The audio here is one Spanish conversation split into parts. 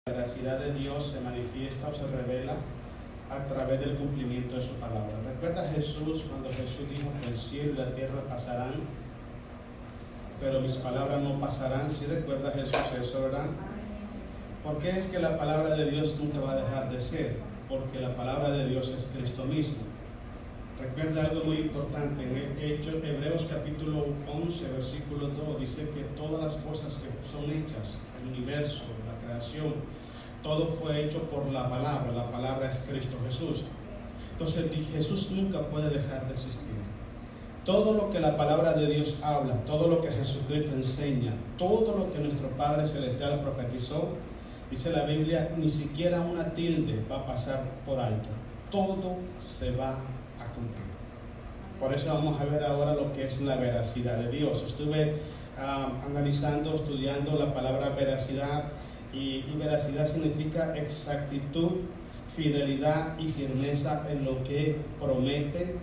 La veracidad de Dios se manifiesta o se revela a través del cumplimiento de su palabra. ¿Recuerda Jesús cuando Jesús dijo que el cielo y la tierra pasarán, pero mis palabras no pasarán? ¿Sí recuerda Jesús eso, verdad? ¿Por qué es que la palabra de Dios nunca va a dejar de ser? Porque la palabra de Dios es Cristo mismo. Recuerda algo muy importante, en Hebreos capítulo 11, versículo 2, dice que todas las cosas que son hechas, el universo, la creación, todo fue hecho por la palabra es Cristo Jesús. Entonces Jesús nunca puede dejar de existir. Todo lo que la palabra de Dios habla, todo lo que Jesucristo enseña, todo lo que nuestro Padre Celestial profetizó, dice la Biblia, ni siquiera una tilde va a pasar por alto. Todo se va a cumplir. Por eso vamos a ver ahora lo que es la veracidad de Dios. Estuve analizando, estudiando la palabra veracidad y veracidad significa exactitud, fidelidad y firmeza en lo que promete,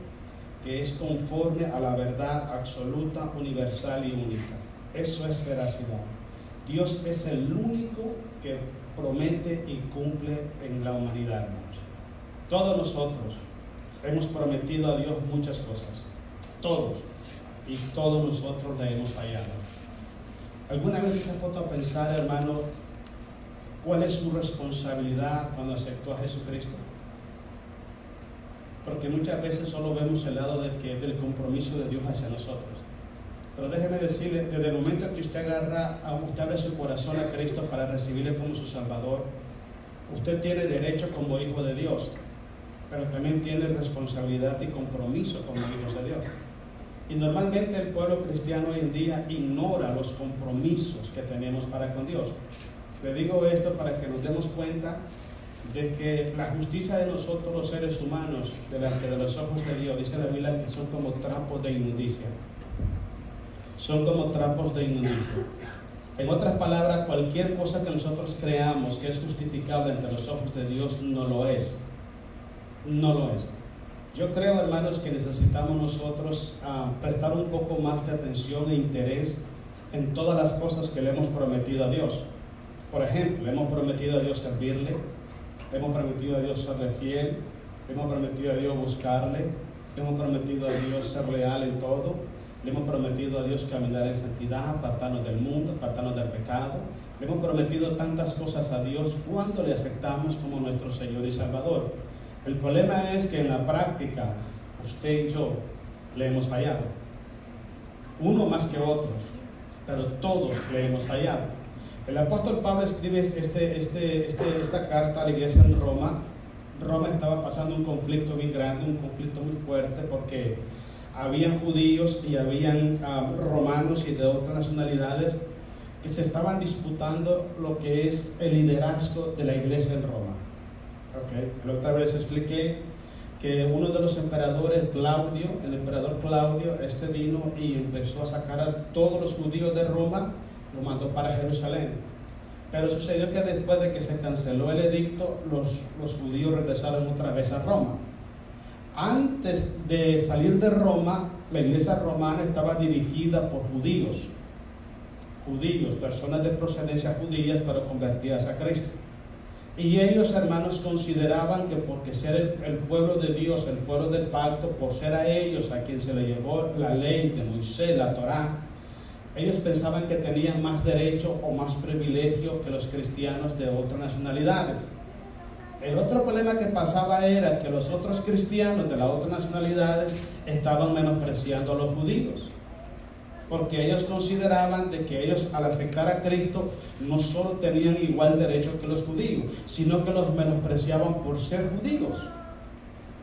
que es conforme a la verdad absoluta, universal y única. Eso es veracidad. Dios es el único que promete y cumple en la humanidad, hermanos. Todos nosotros hemos prometido a Dios muchas cosas, todos, y todos nosotros le hemos fallado. ¿Alguna vez se ha puesto a pensar, hermano, cuál es su responsabilidad cuando aceptó a Jesucristo? Porque muchas veces solo vemos el lado del compromiso de Dios hacia nosotros. Pero déjeme decirle, desde el momento que usted abre su corazón a Cristo para recibirle como su Salvador, usted tiene derecho como hijo de Dios, pero también tiene responsabilidad y compromiso como hijos de Dios. Y normalmente el pueblo cristiano hoy en día ignora los compromisos que tenemos para con Dios. Le digo esto para que nos demos cuenta de que la justicia de nosotros los seres humanos delante de los ojos de Dios, dice la Biblia que son como trapos de inmundicia. Son como trapos de inmundicia. En otras palabras, cualquier cosa que nosotros creamos que es justificable ante los ojos de Dios no lo es. No lo es. Yo creo, hermanos, que necesitamos nosotros prestar un poco más de atención e interés en todas las cosas que le hemos prometido a Dios. Por ejemplo, le hemos prometido a Dios servirle, le hemos prometido a Dios serle fiel, le hemos prometido a Dios buscarle, le hemos prometido a Dios ser leal en todo, le hemos prometido a Dios caminar en santidad, apartarnos del mundo, apartarnos del pecado. Le hemos prometido tantas cosas a Dios cuando le aceptamos como nuestro Señor y Salvador. El problema es que en la práctica, usted y yo le hemos fallado. Uno más que otros, pero todos le hemos fallado. El apóstol Pablo escribe esta carta a la iglesia en Roma. Roma estaba pasando un conflicto bien grande, un conflicto muy fuerte, porque habían judíos y habían romanos y de otras nacionalidades que se estaban disputando lo que es el liderazgo de la iglesia en Roma. La otra vez expliqué que uno de los emperadores, el emperador Claudio, vino y empezó a sacar a todos los judíos de Roma, lo mandó para Jerusalén. Pero sucedió que después de que se canceló el edicto, los judíos regresaron otra vez a Roma. Antes de salir de Roma, la iglesia romana estaba dirigida por judíos, personas de procedencia judía, pero convertidas a Cristo. Y ellos, hermanos, consideraban que porque ser el pueblo de Dios, el pueblo del pacto, por ser a ellos a quien se le llevó la ley de Moisés, la Torá, ellos pensaban que tenían más derecho o más privilegio que los cristianos de otras nacionalidades. El otro problema que pasaba era que los otros cristianos de las otras nacionalidades estaban menospreciando a los judíos, porque ellos consideraban de que ellos, al aceptar a Cristo, no solo tenían igual derecho que los judíos, sino que los menospreciaban por ser judíos.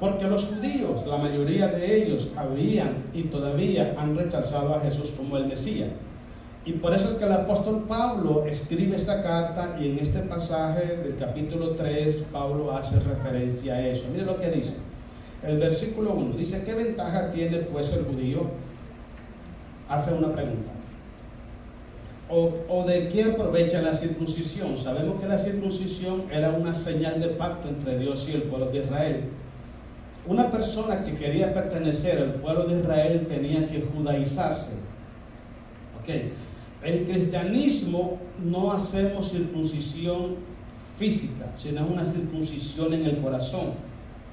Porque los judíos, la mayoría de ellos, habían y todavía han rechazado a Jesús como el Mesías. Y por eso es que el apóstol Pablo escribe esta carta, y en este pasaje del capítulo 3, Pablo hace referencia a eso. Mire lo que dice. El versículo 1 dice: ¿qué ventaja tiene pues el judío? Hace una pregunta. ¿O de qué aprovecha la circuncisión? Sabemos que la circuncisión era una señal de pacto entre Dios y el pueblo de Israel. Una persona que quería pertenecer al pueblo de Israel tenía que judaizarse. El cristianismo no hacemos circuncisión física, sino es una circuncisión en el corazón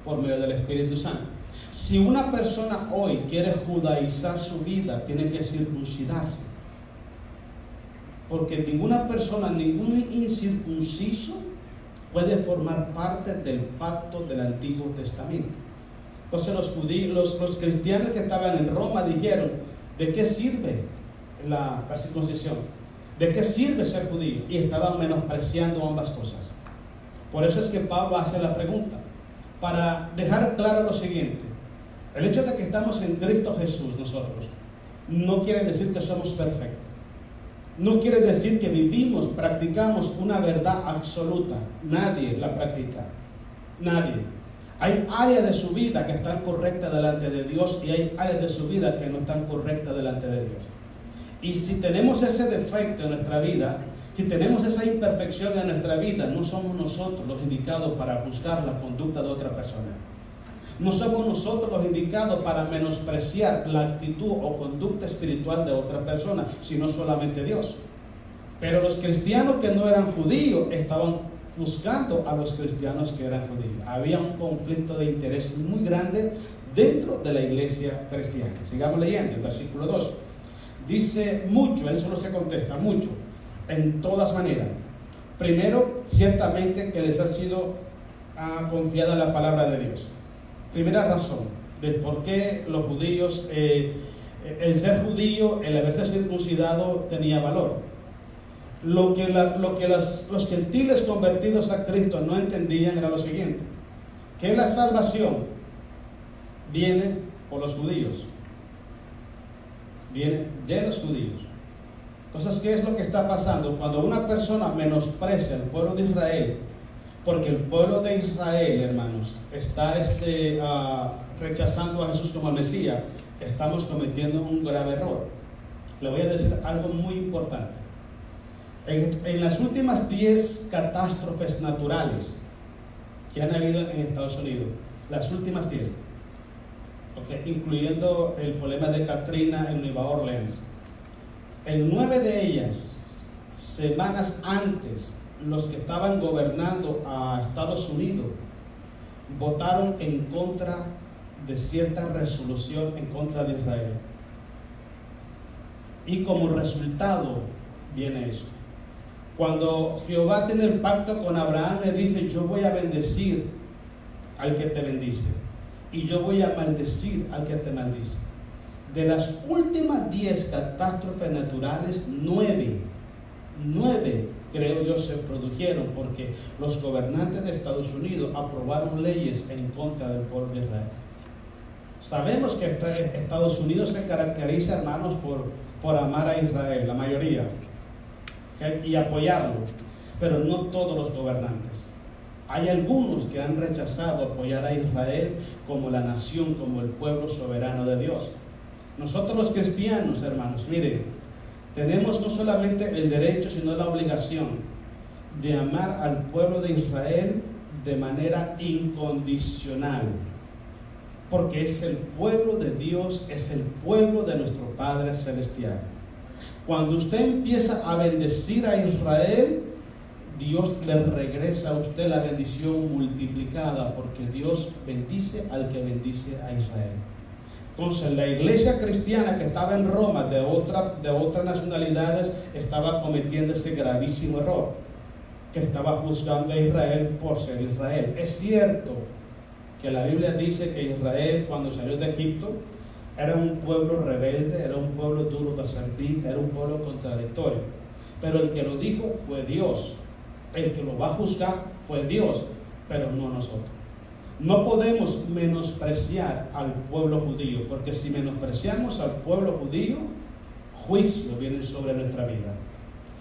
por medio del Espíritu Santo. Si una persona hoy quiere judaizar su vida, tiene que circuncidarse. Porque ninguna persona, ningún incircunciso puede formar parte del pacto del Antiguo Testamento. Entonces los judíos, los cristianos que estaban en Roma dijeron, ¿de qué sirve la circuncisión? ¿De qué sirve ser judío? Y estaban menospreciando ambas cosas. Por eso es que Pablo hace la pregunta, para dejar claro lo siguiente: el hecho de que estamos en Cristo Jesús nosotros, no quiere decir que somos perfectos. No quiere decir que vivimos, practicamos una verdad absoluta. Nadie la practica. Nadie. Hay áreas de su vida que están correctas delante de Dios y hay áreas de su vida que no están correctas delante de Dios. Y si tenemos ese defecto en nuestra vida, si tenemos esa imperfección en nuestra vida, no somos nosotros los indicados para juzgar la conducta de otra persona. No somos nosotros los indicados para menospreciar la actitud o conducta espiritual de otra persona, sino solamente Dios. Pero los cristianos que no eran judíos estaban juzgando a los cristianos que eran judíos. Había un conflicto de interés muy grande dentro de la iglesia cristiana. Sigamos leyendo el versículo 2. Dice mucho, él solo se contesta mucho, en todas maneras. Primero, ciertamente que les ha sido confiada la palabra de Dios. Primera razón de por qué los judíos, el ser judío, el haberse circuncidado tenía valor. Lo que los gentiles convertidos a Cristo no entendían era lo siguiente: que la salvación viene por los judíos, viene de los judíos. Entonces, ¿qué es lo que está pasando? Cuando una persona menosprecia al pueblo de Israel, porque el pueblo de Israel, hermanos, está rechazando a Jesús como el Mesías, estamos cometiendo un grave error. Le voy a decir algo muy importante. En las últimas 10 catástrofes naturales que han habido en Estados Unidos, las últimas 10, incluyendo el problema de Katrina en Nueva Orleans, en 9 de ellas, semanas antes, los que estaban gobernando a Estados Unidos votaron en contra de cierta resolución en contra de Israel. Y como resultado viene eso. Cuando Jehová tiene el pacto con Abraham, le dice: yo voy a bendecir al que te bendice y yo voy a maldecir al que te maldice. De las últimas 10 catástrofes naturales, 9 creo yo se produjeron porque los gobernantes de Estados Unidos aprobaron leyes en contra del pueblo de Israel. Sabemos que Estados Unidos se caracteriza, hermanos, por amar a Israel, la mayoría, y apoyarlo, pero no todos los gobernantes. Hay algunos que han rechazado apoyar a Israel como la nación, como el pueblo soberano de Dios. Nosotros los cristianos, hermanos, miren, tenemos no solamente el derecho, sino la obligación de amar al pueblo de Israel de manera incondicional, porque es el pueblo de Dios, es el pueblo de nuestro Padre Celestial. Cuando usted empieza a bendecir a Israel, Dios le regresa a usted la bendición multiplicada, porque Dios bendice al que bendice a Israel. Entonces, la iglesia cristiana que estaba en Roma, de otras nacionalidades, estaba cometiendo ese gravísimo error, que estaba juzgando a Israel por ser Israel. Es cierto que la Biblia dice que Israel, cuando salió de Egipto, era un pueblo rebelde, era un pueblo duro de servir, era un pueblo contradictorio. Pero el que lo dijo fue Dios. El que lo va a juzgar fue Dios, pero no nosotros. No podemos menospreciar al pueblo judío, porque si menospreciamos al pueblo judío, juicio viene sobre nuestra vida.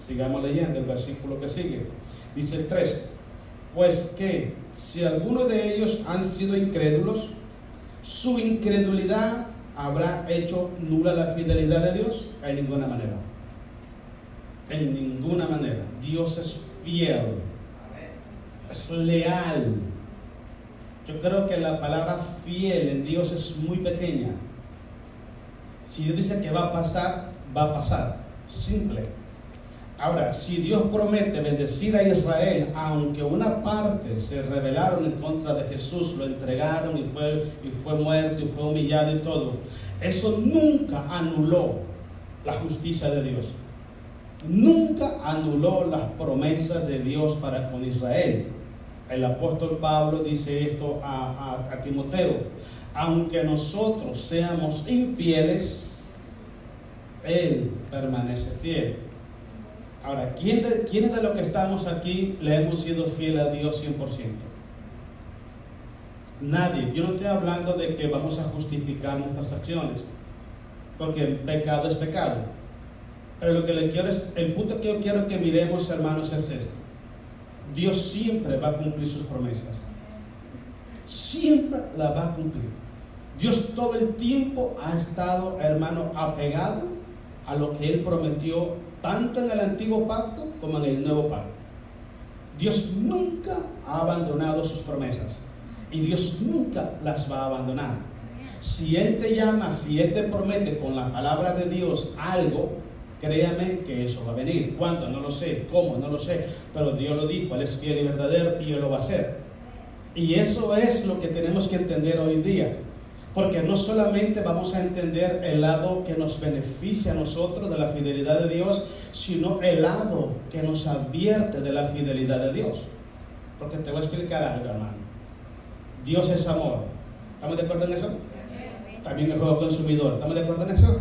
Sigamos leyendo el versículo que sigue. Dice el 3: pues que si algunos de ellos han sido incrédulos, su incredulidad habrá hecho nula la fidelidad de Dios. En ninguna manera. En ninguna manera. Dios es fiel, es leal. Yo creo que la palabra fiel en Dios es muy pequeña. Si Dios dice que va a pasar, va a pasar. Simple. Ahora, si Dios promete bendecir a Israel, aunque una parte se rebelaron en contra de Jesús, lo entregaron y fue muerto y fue humillado y todo, eso nunca anuló la justicia de Dios. Nunca anuló las promesas de Dios para con Israel. El apóstol Pablo dice esto a Timoteo: aunque nosotros seamos infieles, Él permanece fiel. Ahora, ¿quiénes de los que estamos aquí le hemos sido fiel a Dios 100%? Nadie. Yo no estoy hablando de que vamos a justificar nuestras acciones, porque el pecado es pecado. Pero el punto que yo quiero que miremos, hermanos, es esto: Dios siempre va a cumplir sus promesas. Siempre la va a cumplir. Dios todo el tiempo ha estado, hermano, apegado a lo que Él prometió, tanto en el antiguo pacto como en el nuevo pacto. Dios nunca ha abandonado sus promesas y Dios nunca las va a abandonar. Si Él te llama, si Él te promete con la palabra de Dios algo, créame que eso va a venir. ¿Cuándo? No lo sé. ¿Cómo? No lo sé. Pero Dios lo dijo, Él es fiel y verdadero y Él lo va a hacer. Y eso es lo que tenemos que entender hoy en día. Porque no solamente vamos a entender el lado que nos beneficia a nosotros de la fidelidad de Dios, sino el lado que nos advierte de la fidelidad de Dios. Porque te voy a explicar algo, hermano. Dios es amor. ¿Estamos de acuerdo en eso? También el juego consumidor. ¿Estamos de acuerdo en eso?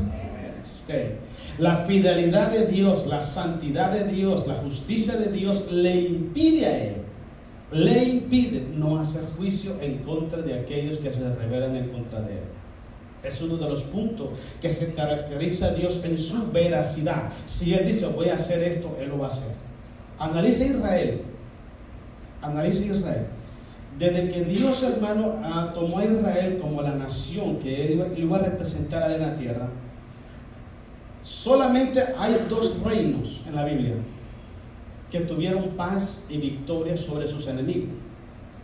Okay. La fidelidad de Dios, la santidad de Dios, la justicia de Dios le impide a Él, le impide no hacer juicio en contra de aquellos que se rebelan en contra de Él. Es uno de los puntos que se caracteriza a Dios en su veracidad. Si Él dice voy a hacer esto, Él lo va a hacer. Analice Israel. Analice Israel. Desde que Dios, hermano, tomó a Israel como la nación que Él iba a representar en la tierra, solamente hay 2 reinos en la Biblia que tuvieron paz y victoria sobre sus enemigos: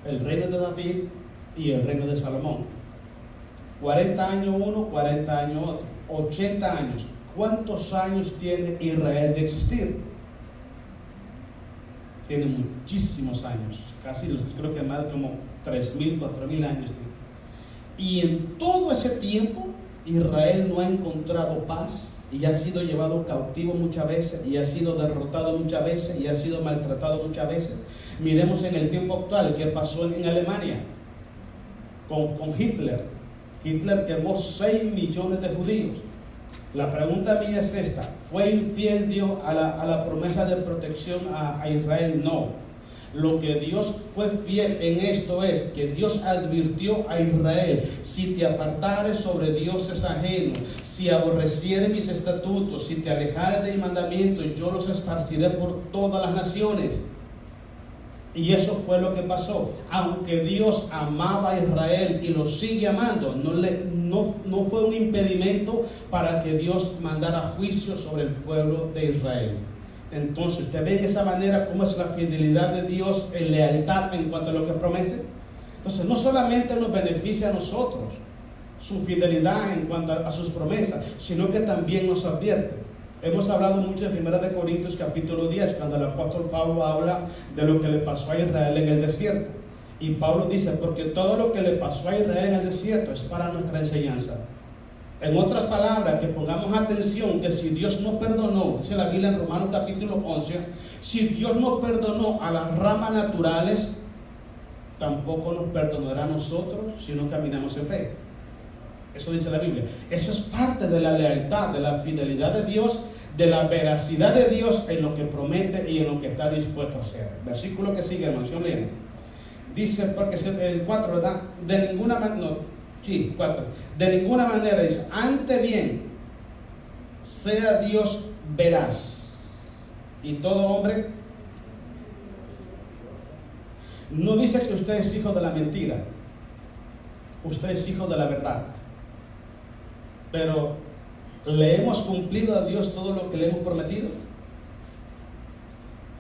el reino de David y el reino de Salomón. 40 años uno, 40 años otro, 80 años. ¿Cuántos años tiene Israel de existir? Tiene muchísimos años, casi creo que más como 3.000, 4.000 años. Y en todo ese tiempo Israel no ha encontrado paz, y ha sido llevado cautivo muchas veces, y ha sido derrotado muchas veces, y ha sido maltratado muchas veces. Miremos en el tiempo actual qué pasó en Alemania con Hitler. Hitler quemó 6 millones de judíos. La pregunta mía es esta: ¿fue infiel Dios a la promesa de protección a Israel? No. Lo que Dios fue fiel en esto es que Dios advirtió a Israel: si te apartares sobre dioses ajenos, si aborrecieres mis estatutos, si te alejares de mi mandamiento, yo los esparciré por todas las naciones. Y eso fue lo que pasó. Aunque Dios amaba a Israel y lo sigue amando, no fue un impedimento para que Dios mandara juicio sobre el pueblo de Israel. Entonces, ¿usted ve de esa manera cómo es la fidelidad de Dios en lealtad en cuanto a lo que promete? Entonces, no solamente nos beneficia a nosotros su fidelidad en cuanto a sus promesas, sino que también nos advierte. Hemos hablado mucho en 1 Corintios capítulo 10, cuando el apóstol Pablo habla de lo que le pasó a Israel en el desierto. Y Pablo dice: porque todo lo que le pasó a Israel en el desierto es para nuestra enseñanza. En otras palabras, que pongamos atención, que si Dios no perdonó, dice la Biblia en Romanos capítulo 11, si Dios no perdonó a las ramas naturales, tampoco nos perdonará a nosotros si no caminamos en fe. Eso dice la Biblia. Eso es parte de la lealtad, de la fidelidad de Dios, de la veracidad de Dios en lo que promete y en lo que está dispuesto a hacer. Versículo que sigue, hermano, bien. Dice, porque el 4, ¿verdad? De ninguna manera, no, sí, 4. De ninguna manera, dice, ante bien, sea Dios veraz. Y todo hombre, no dice que usted es hijo de la mentira, usted es hijo de la verdad. Pero, ¿le hemos cumplido a Dios todo lo que le hemos prometido?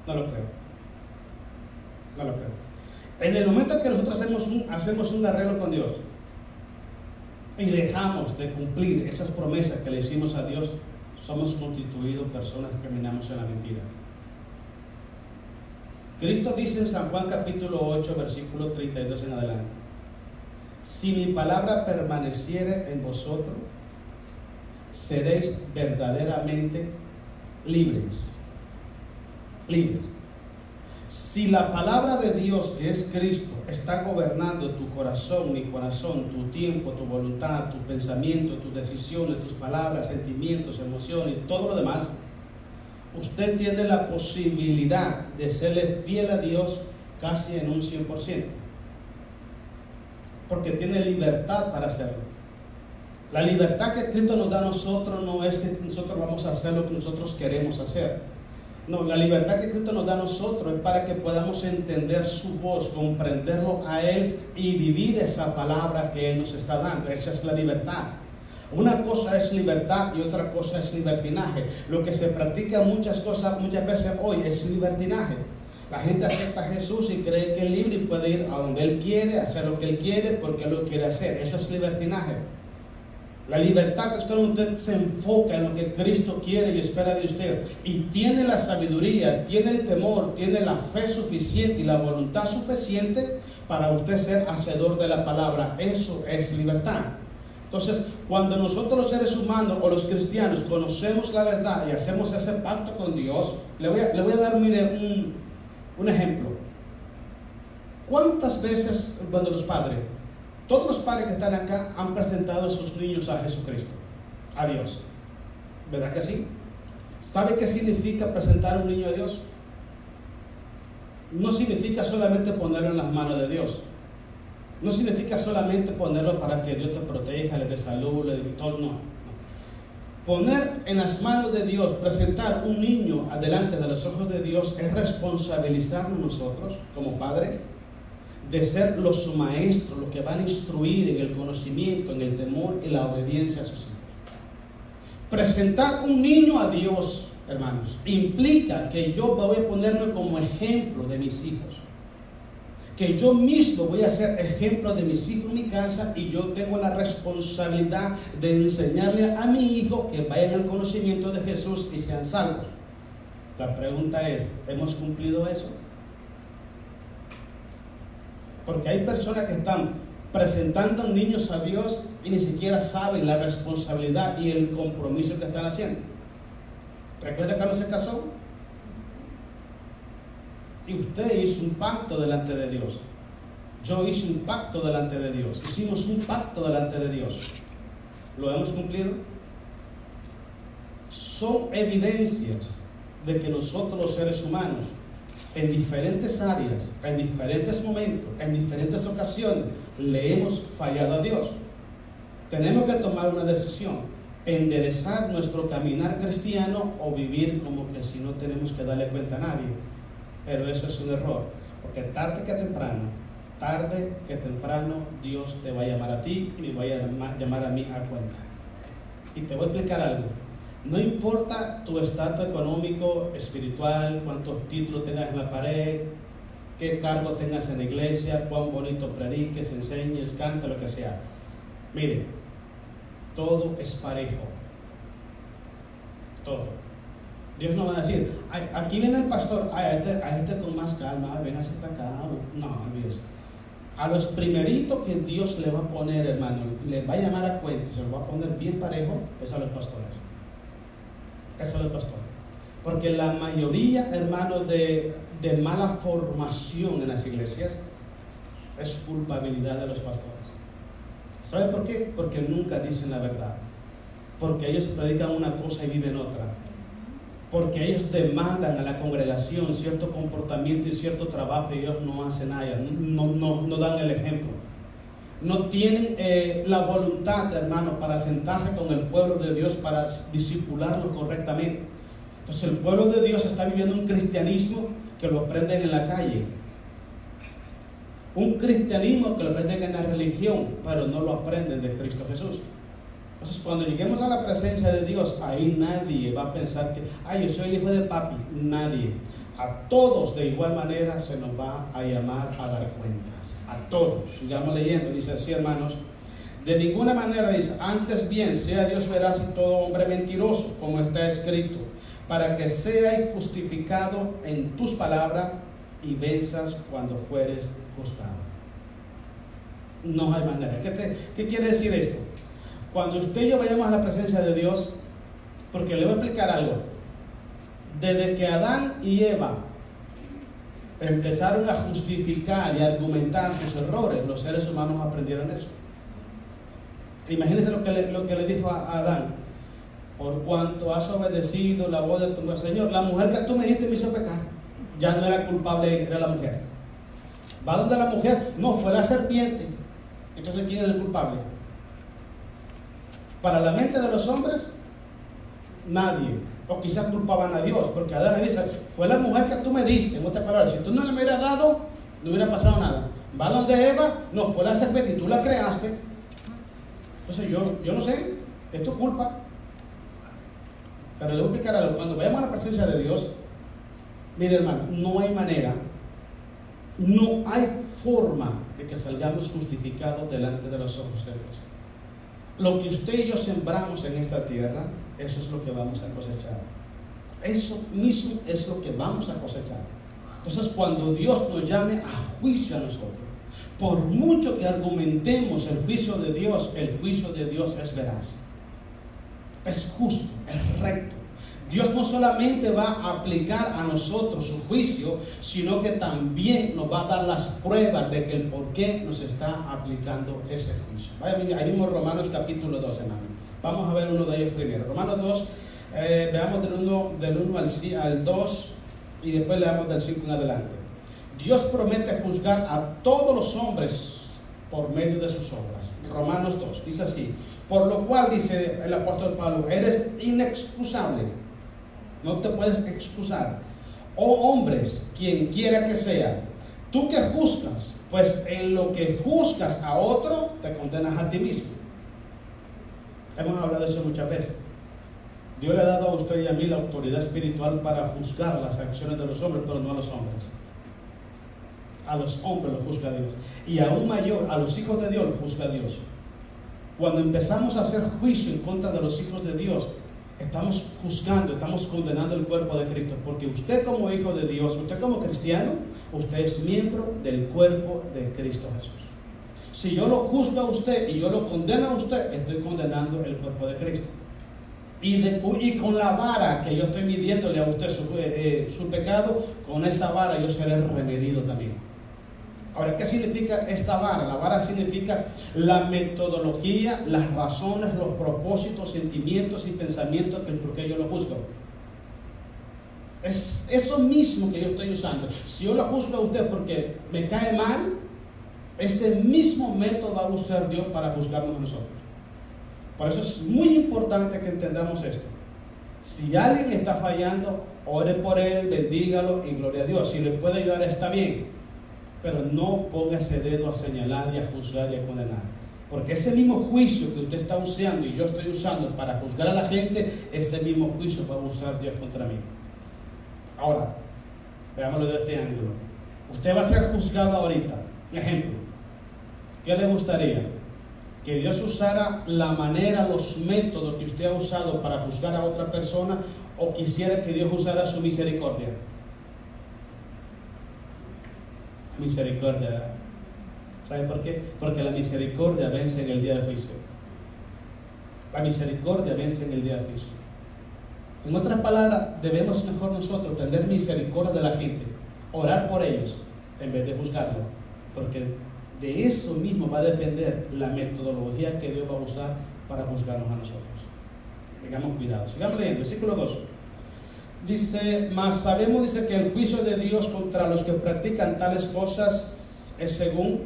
No lo creo. No lo creo. En el momento que nosotros hacemos un arreglo con Dios y dejamos de cumplir esas promesas que le hicimos a Dios, somos constituidos personas que caminamos en la mentira. Cristo dice en San Juan capítulo 8, versículo 32 en adelante: si mi palabra permaneciere en vosotros, seréis verdaderamente libres. Libres. Si la palabra de Dios, que es Cristo, está gobernando tu corazón, mi corazón, tu tiempo, tu voluntad, tu pensamiento, tus decisiones, tus palabras, sentimientos, emociones y todo lo demás, usted tiene la posibilidad de serle fiel a Dios casi en un 100%, porque tiene libertad para hacerlo. La libertad que Cristo nos da a nosotros no es que nosotros vamos a hacer lo que nosotros queremos hacer. No, la libertad que Cristo nos da a nosotros es para que podamos entender su voz, comprenderlo a Él y vivir esa palabra que Él nos está dando. Esa es la libertad. Una cosa es libertad y otra cosa es libertinaje. Lo que se practica muchas veces hoy es libertinaje. La gente acepta a Jesús y cree que es libre y puede ir a donde Él quiere, hacer lo que Él quiere, porque Él lo quiere hacer. Eso es libertinaje. La libertad es cuando usted se enfoca en lo que Cristo quiere y espera de usted, y tiene la sabiduría, tiene el temor, tiene la fe suficiente y la voluntad suficiente para usted ser hacedor de la palabra. Eso es libertad. Entonces, cuando nosotros los seres humanos o los cristianos conocemos la verdad y hacemos ese pacto con Dios, le voy a dar un ejemplo. ¿Cuántas veces, cuando todos los padres que están acá han presentado a sus niños a Jesucristo, a Dios? ¿Verdad que sí? ¿Sabe qué significa presentar a un niño a Dios? No significa solamente ponerlo en las manos de Dios. No significa solamente ponerlo para que Dios te proteja, le dé salud, le dé todo, no. Poner en las manos de Dios, presentar un niño adelante de los ojos de Dios, es responsabilizarnos nosotros como padres de ser los maestros, los que van a instruir en el conocimiento, en el temor y la obediencia a sus hijos. Presentar un niño a Dios, hermanos, implica que yo voy a ponerme como ejemplo de mis hijos, que yo mismo voy a ser ejemplo de mis hijos en mi casa, y yo tengo la responsabilidad de enseñarle a mi hijo que vayan al conocimiento de Jesús y sean salvos. La pregunta es, ¿hemos cumplido eso? Porque hay personas que están presentando niños a Dios y ni siquiera saben la responsabilidad y el compromiso que están haciendo. ¿Recuerda cuando se casó? Y usted hizo un pacto delante de Dios. Yo hice un pacto delante de Dios. Hicimos un pacto delante de Dios. ¿Lo hemos cumplido? Son evidencias de que nosotros los seres humanos, en diferentes áreas, en diferentes momentos, en diferentes ocasiones, le hemos fallado a Dios. Tenemos que tomar una decisión: enderezar nuestro caminar cristiano o vivir como que si no tenemos que darle cuenta a nadie. Pero eso es un error, porque tarde que temprano Dios te va a llamar a ti y me va a llamar a mí a cuenta. Y te voy a explicar algo. No importa tu estatus económico, espiritual, cuántos títulos tengas en la pared, qué cargo tengas en la iglesia, cuán bonito prediques, enseñes, canta, lo que sea. Mire, todo es parejo. Todo. Dios no va a decir, ay, aquí viene el pastor, ay, a este con más calma, ven así para acá. No, olvídese. A los primeritos que Dios le va a poner, hermano, le va a llamar a cuenta, se lo va a poner bien parejo, es a los pastores. Es a los pastores. Porque la mayoría, hermanos, de mala formación en las iglesias es culpabilidad de los pastores. ¿Sabe por qué? Porque nunca dicen la verdad. Porque ellos predican una cosa y viven otra. Porque ellos demandan a la congregación cierto comportamiento y cierto trabajo y ellos no hacen nada, no dan el ejemplo. No tienen la voluntad, hermano, para sentarse con el pueblo de Dios para discipularlo correctamente. Entonces el pueblo de Dios está viviendo un cristianismo que lo aprenden en la calle. Un cristianismo que lo aprenden en la religión, pero no lo aprenden de Cristo Jesús. Entonces, cuando lleguemos a la presencia de Dios, ahí nadie va a pensar que, ay, yo soy el hijo de papi. Nadie. A todos de igual manera se nos va a llamar a dar cuentas. A todos. Sigamos leyendo. Dice así, hermanos. De ninguna manera, dice, antes bien, sea Dios veraz y todo hombre mentiroso, como está escrito, para que seas justificado en tus palabras y venzas cuando fueres juzgado. No hay manera. ¿Qué quiere decir esto? Cuando usted y yo vayamos a la presencia de Dios, porque le voy a explicar algo. Desde que Adán y Eva empezaron a justificar y argumentar sus errores, los seres humanos aprendieron eso. Imagínense lo que le dijo a Adán: por cuanto has obedecido la voz de tu Señor, la mujer que tú me diste me hizo pecar. Ya no era culpable, era la mujer. Va donde la mujer, no, fue la serpiente. Entonces, ¿quién es el culpable? Para la mente de los hombres, nadie. O quizás culpaban a Dios, porque Adán le dice: fue la mujer que tú me diste. En otras palabras, si tú no le hubieras dado, no hubiera pasado nada. Va donde Eva, no, fue la serpiente y tú la creaste. Entonces yo no sé, es tu culpa. Pero le voy a explicar algo. Cuando vayamos a la presencia de Dios, mire, hermano, no hay manera, no hay forma de que salgamos justificados delante de los ojos de Dios. Lo que usted y yo sembramos en esta tierra, eso es lo que vamos a cosechar. Eso mismo es lo que vamos a cosechar. Entonces, cuando Dios nos llame a juicio a nosotros, por mucho que argumentemos el juicio de Dios es veraz, es justo, es recto. Dios no solamente va a aplicar a nosotros su juicio, sino que también nos va a dar las pruebas de que el por qué nos está aplicando ese juicio. Vaya, ahí mismo Romanos capítulo 2, hermano. Vamos a ver uno de ellos primero. Romanos 2, veamos del 1 al 2 y después leamos del 5 en adelante. Dios promete juzgar a todos los hombres por medio de sus obras. Romanos 2, dice así: por lo cual, dice el apóstol Pablo, eres inexcusable. No te puedes excusar. Oh hombres, quien quiera que sea, tú que juzgas, pues en lo que juzgas a otro, te condenas a ti mismo. Hemos hablado de eso muchas veces. Dios le ha dado a usted y a mí la autoridad espiritual para juzgar las acciones de los hombres, pero no a los hombres. A los hombres los juzga Dios. Y aún mayor, a los hijos de Dios los juzga Dios. Cuando empezamos a hacer juicio en contra de los hijos de Dios, estamos juzgando, estamos condenando el cuerpo de Cristo, porque usted como hijo de Dios, usted como cristiano, usted es miembro del cuerpo de Cristo Jesús. Si yo lo juzgo a usted y yo lo condeno a usted, estoy condenando el cuerpo de Cristo. Y con la vara que yo estoy midiéndole a usted su pecado, con esa vara yo seré remedido también. Ahora, ¿qué significa esta vara? La vara significa la metodología, las razones, los propósitos, sentimientos y pensamientos por qué yo lo juzgo. Es eso mismo que yo estoy usando. Si yo lo juzgo a usted porque me cae mal, ese mismo método va a usar Dios para juzgarnos a nosotros. Por eso es muy importante que entendamos esto. Si alguien está fallando, ore por él, bendígalo y gloria a Dios. Si le puede ayudar, está bien. Pero no ponga ese dedo a señalar y a juzgar y a condenar. Porque ese mismo juicio que usted está usando y yo estoy usando para juzgar a la gente, ese mismo juicio va a usar Dios contra mí. Ahora, veámoslo de este ángulo. Usted va a ser juzgado ahorita. Ejemplo, ¿qué le gustaría? Que Dios usara la manera, los métodos que usted ha usado para juzgar a otra persona, o quisiera que Dios usara su misericordia. Misericordia. ¿Sabe por qué? Porque la misericordia vence en el día del juicio. La misericordia vence en el día del juicio. En otras palabras, debemos mejor nosotros tener misericordia de la gente, orar por ellos, en vez de juzgarlo. Porque de eso mismo va a depender la metodología que Dios va a usar para juzgarnos a nosotros. Tengamos cuidado. Sigamos leyendo, versículo 2. Dice, mas sabemos, dice, que el juicio de Dios contra los que practican tales cosas es según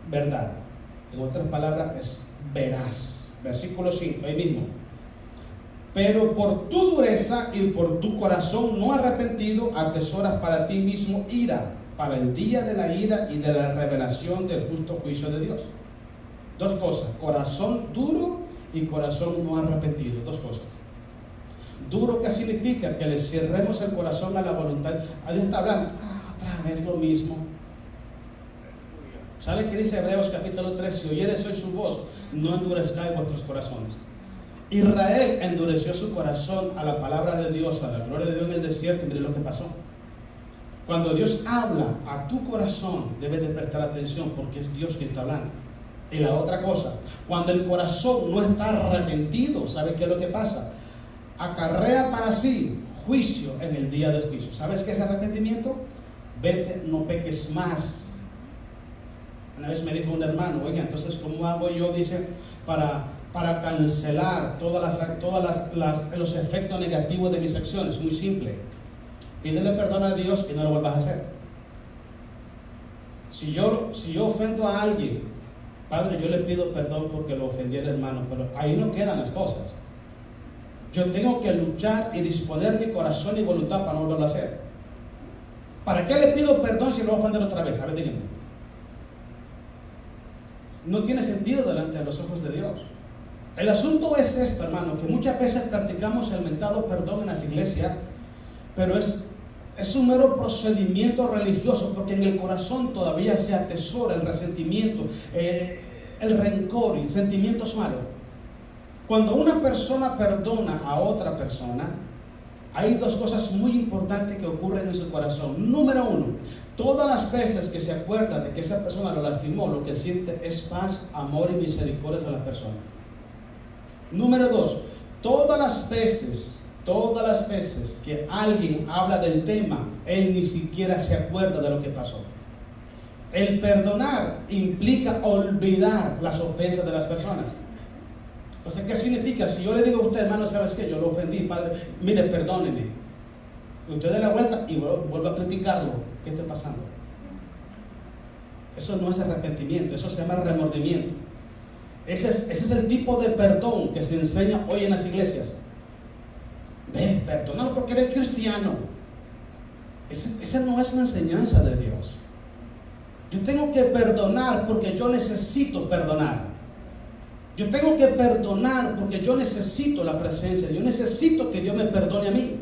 verdad. En otras palabras, es veraz. Versículo 5, ahí mismo. Pero por tu dureza y por tu corazón no arrepentido, atesoras para ti mismo ira, para el día de la ira y de la revelación del justo juicio de Dios. Dos cosas, corazón duro y corazón no arrepentido. Dos cosas. Duro, ¿qué significa? Que le cerremos el corazón a la voluntad. A Dios está hablando, otra vez lo mismo. ¿Sabe qué dice Hebreos capítulo 3? Si oyeres hoy su voz, no endurezcáis vuestros corazones. Israel endureció su corazón a la palabra de Dios, a la gloria de Dios en el desierto, y mire lo que pasó. Cuando Dios habla a tu corazón, debes de prestar atención porque es Dios quien está hablando. Y la otra cosa, cuando el corazón no está arrepentido, ¿sabes qué es lo que pasa? Acarrea para sí juicio en el día del juicio. ¿Sabes qué es arrepentimiento? Vete, no peques más. Una vez me dijo un hermano, oiga, entonces ¿cómo hago yo? Dice, para cancelar todos los efectos negativos de mis acciones. Muy simple. Pídele perdón a Dios y no lo vuelvas a hacer. Si yo ofendo a alguien, Padre, yo le pido perdón porque lo ofendí al hermano, pero ahí no quedan las cosas. Yo tengo que luchar y disponer mi corazón y voluntad para no volverlo a hacer. ¿Para qué le pido perdón si lo voy a ofender otra vez? A ver, díganme. No tiene sentido delante de los ojos de Dios. El asunto es esto, hermano, que muchas veces practicamos el mentado perdón en las iglesias, pero es un mero procedimiento religioso, porque en el corazón todavía se atesora el resentimiento, el rencor y sentimientos malos. Cuando una persona perdona a otra persona, hay dos cosas muy importantes que ocurren en su corazón. Número uno, todas las veces que se acuerda de que esa persona lo lastimó, lo que siente es paz, amor y misericordia a la persona. Número dos, todas las veces que alguien habla del tema, él ni siquiera se acuerda de lo que pasó. El perdonar implica olvidar las ofensas de las personas. Entonces, ¿qué significa? Si yo le digo a usted, hermano, ¿sabes qué? Yo lo ofendí, Padre, mire, perdóneme. Y usted dé la vuelta y vuelve a criticarlo. ¿Qué está pasando? Eso no es arrepentimiento, eso se llama remordimiento. Ese es el tipo de perdón que se enseña hoy en las iglesias. Ve, perdónalo porque eres cristiano. Esa no es una enseñanza de Dios. Yo tengo que perdonar porque yo necesito perdonar. Yo tengo que perdonar porque yo necesito la presencia. Yo necesito que Dios me perdone a mí.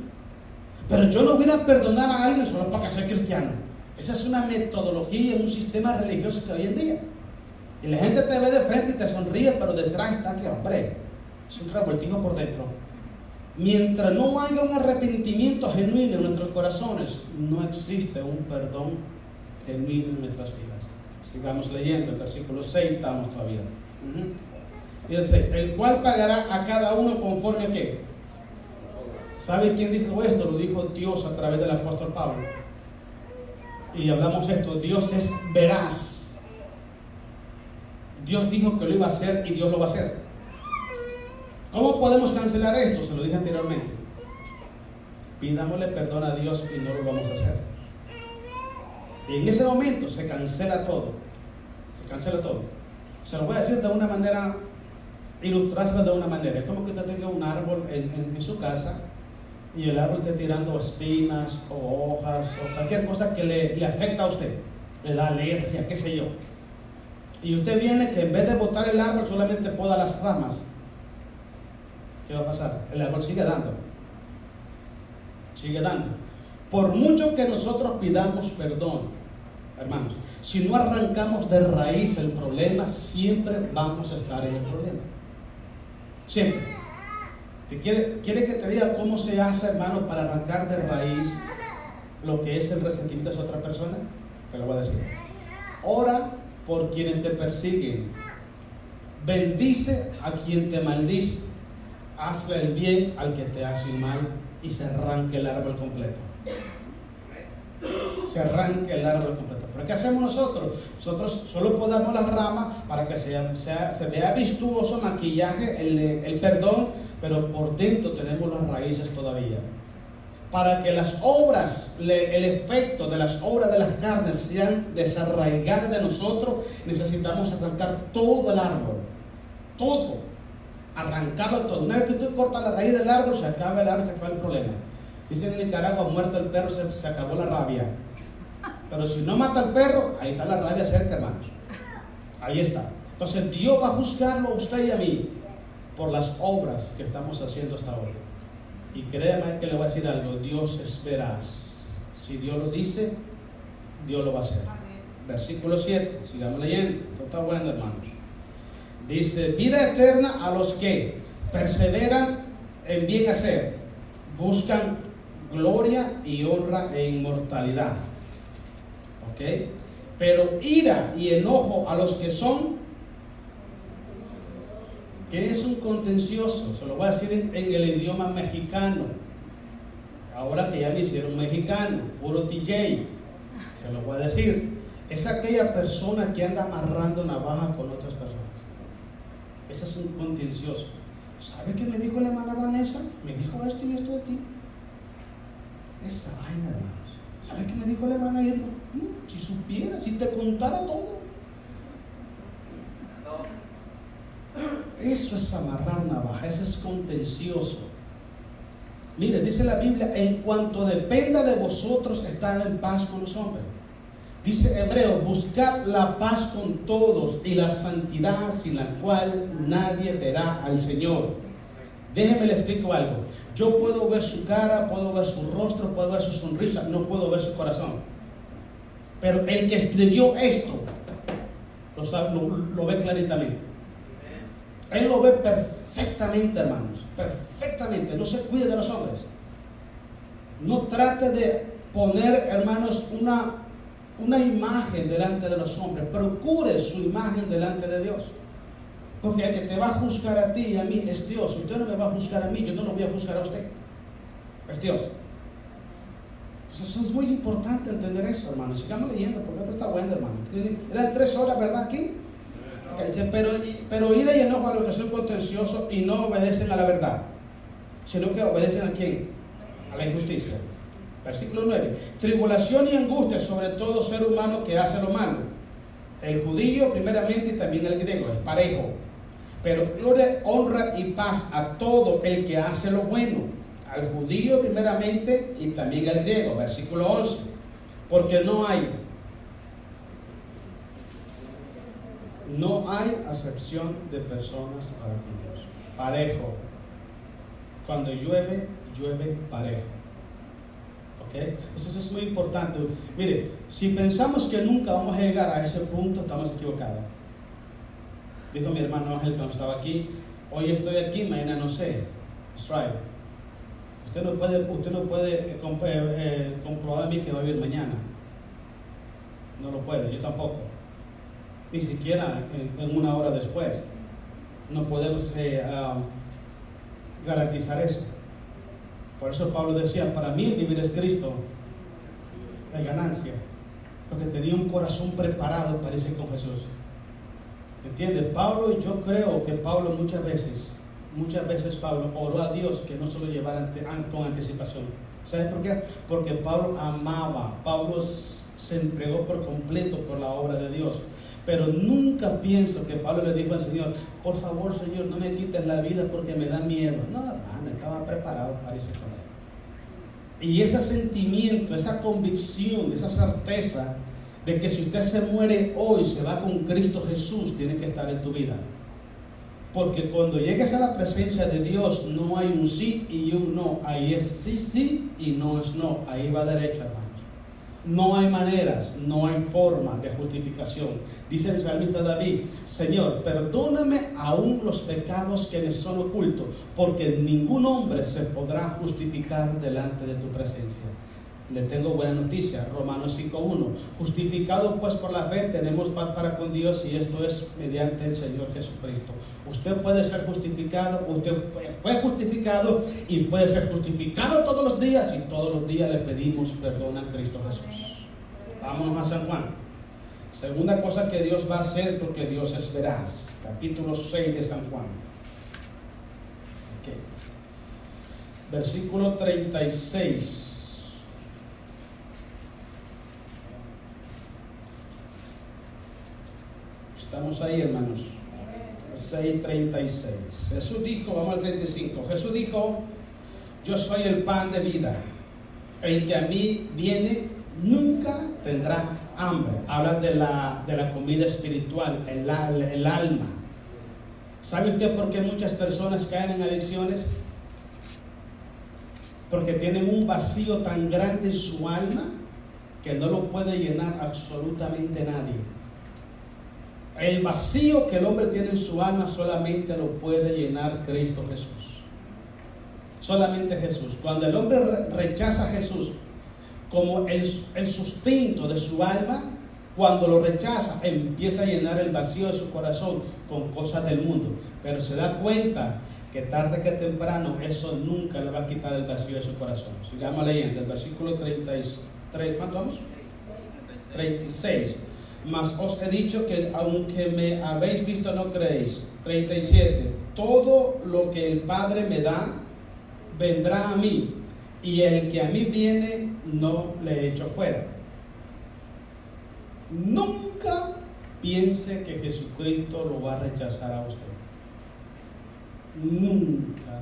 Pero yo no voy a perdonar a alguien solo porque soy cristiano. Esa es una metodología, un sistema religioso que hoy en día. Y la gente te ve de frente y te sonríe, pero detrás está que, hombre, es un revoltijo por dentro. Mientras no haya un arrepentimiento genuino en nuestros corazones, no existe un perdón genuino en nuestras vidas. Sigamos leyendo el versículo 6, estamos todavía. Dice, el cual pagará a cada uno conforme a qué. ¿Sabe quién dijo esto? Lo dijo Dios a través del apóstol Pablo. Y hablamos esto, Dios es veraz. Dios dijo que lo iba a hacer y Dios lo va a hacer. ¿Cómo podemos cancelar esto? Se lo dije anteriormente. Pidámosle perdón a Dios y no lo vamos a hacer. Y en ese momento se cancela todo. Se cancela todo. Se lo voy a decir de una manera, ilustrárselo de una manera. Es como que usted tenga un árbol en su casa y el árbol esté tirando espinas o hojas o cualquier cosa que le afecta a usted. Le da alergia, qué sé yo. Y usted viene que en vez de botar el árbol solamente poda las ramas. ¿Qué va a pasar? El árbol sigue dando. Sigue dando. Por mucho que nosotros pidamos perdón, hermanos, si no arrancamos de raíz el problema, siempre vamos a estar en el problema. Siempre. ¿Quiere que te diga cómo se hace, hermano, para arrancar de raíz lo que es el resentimiento de otra persona? Te lo voy a decir. Ora por quienes te persiguen. Bendice a quien te maldice. Hazle el bien al que te hace mal y se arranque el árbol completo. Se arranque el árbol completo. ¿Pero qué hacemos nosotros? Nosotros solo podamos las ramas para que se vea vistoso, maquillaje, el perdón, pero por dentro tenemos las raíces todavía. Para que las obras, el efecto de las obras de las carnes sean desarraigadas de nosotros, necesitamos arrancar todo el árbol. Todo. Arrancarlo todo. Una vez que tú cortas la raíz del árbol, se acaba el árbol, se acaba el problema. Dicen en Nicaragua, muerto el perro, se acabó la rabia. Pero si no mata al perro, ahí está la rabia cerca, hermanos. Ahí está. Entonces Dios va a juzgarlo a usted y a mí por las obras que estamos haciendo hasta ahora. Y créame que le voy a decir algo, Dios es veraz. Si Dios lo dice, Dios lo va a hacer. Versículo 7, sigamos leyendo. Esto está bueno, hermanos. Dice, vida eterna a los que perseveran en bien hacer, buscan gloria y honra e inmortalidad. ¿ok? Pero ira y enojo a los que son, que es un contencioso, se lo voy a decir en el idioma mexicano, ahora que ya me hicieron mexicano, puro TJ, se lo voy a decir, es aquella persona que anda amarrando navaja con otras personas. Ese es un contencioso. ¿Sabe qué me dijo la hermana Vanessa? Me dijo esto y esto de ti. Esa vaina, hermanos. ¿Sabe qué me dijo la hermana? Y yo digo, si supiera, si te contara todo. Eso es amarrar navaja, eso es contencioso. Mire, dice la Biblia, en cuanto dependa de vosotros, estad en paz con los hombres. Dice Hebreo, buscad la paz con todos y la santidad sin la cual nadie verá al Señor. Déjeme le explico algo. Yo puedo ver su cara, puedo ver su rostro, puedo ver su sonrisa, no puedo ver su corazón. Pero el que escribió esto lo ve claritamente. Él lo ve perfectamente, hermanos, perfectamente. No se cuide de los hombres. No trate de poner, hermanos, una imagen delante de los hombres. Procure su imagen delante de Dios. Porque el que te va a juzgar a ti y a mí es Dios. Usted no me va a juzgar a mí, yo no lo voy a juzgar a usted. Es Dios. Entonces es muy importante entender eso, hermanos. Sigamos leyendo porque esto está bueno, hermano. Eran 3 horas, ¿verdad? Aquí. Pero ira y enojo a los que son contenciosos y no obedecen a la verdad, sino que obedecen ¿a quién? A la injusticia. Versículo 9. Tribulación y angustia sobre todo ser humano que hace lo malo. El judío primeramente y también el griego, es parejo. Pero gloria, honra y paz a todo el que hace lo bueno. Al judío primeramente y también al griego. Versículo 11. Porque no hay acepción de personas para con Dios. Parejo. Cuando llueve, llueve parejo. ¿Ok? Entonces es muy importante. Mire, si pensamos que nunca vamos a llegar a ese punto, estamos equivocados. Dijo mi hermano Ángel cuando estaba aquí, hoy estoy aquí, mañana no sé. That's right. Usted no puede comprobar a mí que va a vivir mañana. No lo puede, yo tampoco. Ni siquiera en una hora después. No podemos garantizar eso. Por eso Pablo decía, para mí el vivir es Cristo, es ganancia. Porque tenía un corazón preparado para irse con Jesús. ¿Entiende? Pablo, yo creo que Pablo muchas veces Pablo oró a Dios que no se lo llevara con anticipación. ¿Sabes por qué? Porque Pablo amaba, Pablo se entregó por completo por la obra de Dios. Pero nunca pienso que Pablo le dijo al Señor, por favor, Señor, no me quites la vida porque me da miedo. No, hermano, estaba preparado para irse con él. Y ese sentimiento, esa convicción, esa certeza de que si usted se muere hoy, se va con Cristo Jesús, tiene que estar en tu vida. Porque cuando llegues a la presencia de Dios, no hay un sí y un no. Ahí es sí, sí y no es no. Ahí va derecho, hermano. No hay maneras, no hay forma de justificación. Dice el salmista David, Señor, perdóname aún los pecados que me son ocultos, porque ningún hombre se podrá justificar delante de tu presencia. Le tengo buena noticia, Romanos 5:1. Justificados pues por la fe, tenemos paz para con Dios, y esto es mediante el Señor Jesucristo. Usted puede ser justificado, usted fue justificado y puede ser justificado todos los días, y todos los días le pedimos perdón a Cristo Jesús. Vámonos a San Juan. Segunda cosa que Dios va a hacer, porque Dios es veraz. Capítulo 6 de San Juan. Okay. Versículo 36. Estamos ahí, hermanos. 6:36. Jesús dijo, vamos al 35. Jesús dijo, yo soy el pan de vida. El que a mí viene nunca tendrá hambre. Habla de la comida espiritual, el alma. ¿Sabe usted por qué muchas personas caen en adicciones? Porque tienen un vacío tan grande en su alma que no lo puede llenar absolutamente nadie. El vacío que el hombre tiene en su alma solamente lo puede llenar Cristo Jesús. Solamente Jesús. Cuando el hombre rechaza a Jesús, como el sustento de su alma, cuando lo rechaza, empieza a llenar el vacío de su corazón con cosas del mundo. Pero se da cuenta que tarde que temprano eso nunca le va a quitar el vacío de su corazón. Sigamos leyendo el versículo 33, ¿cuánto vamos? 36. Mas os he dicho que aunque me habéis visto no creéis. 37. Todo lo que el Padre me da vendrá a mí, y el que a mí viene no le echo fuera. Nunca piense que Jesucristo lo va a rechazar a usted. Nunca.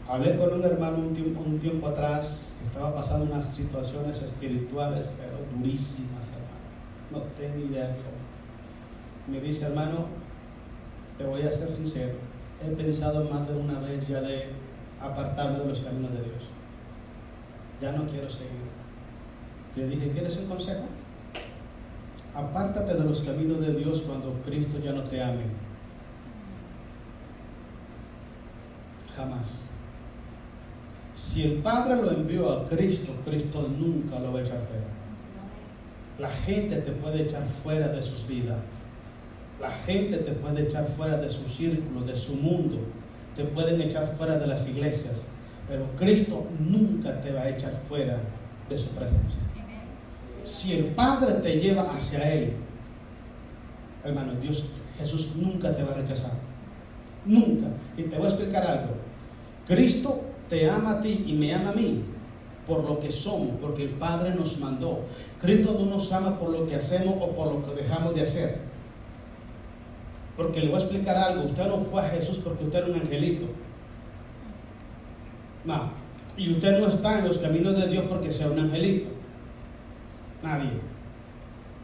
Hablé con un hermano un tiempo atrás que estaba pasando unas situaciones espirituales pero durísimas, hermano. No tengo idea cómo. Me dice, hermano, te voy a ser sincero, he pensado más de una vez ya de apartarme de los caminos de Dios. Ya no quiero seguir. Le dije, ¿quieres un consejo? Apártate de los caminos de Dios cuando Cristo ya no te ame. Jamás. Si el Padre lo envió a Cristo, Cristo nunca lo va a echar fuera. La gente te puede echar fuera de sus vidas. La gente te puede echar fuera de su círculo, de su mundo. Te pueden echar fuera de las iglesias. Pero Cristo nunca te va a echar fuera de su presencia. Si el Padre te lleva hacia Él, hermano, Jesús nunca te va a rechazar. Nunca. Y te voy a explicar algo. Cristo te ama a ti y me ama a mí por lo que somos, porque el Padre nos mandó. Cristo no nos ama por lo que hacemos o por lo que dejamos de hacer. Porque le voy a explicar algo. Usted no fue a Jesús porque usted era un angelito. No. Y usted no está en los caminos de Dios porque sea un angelito. Nadie.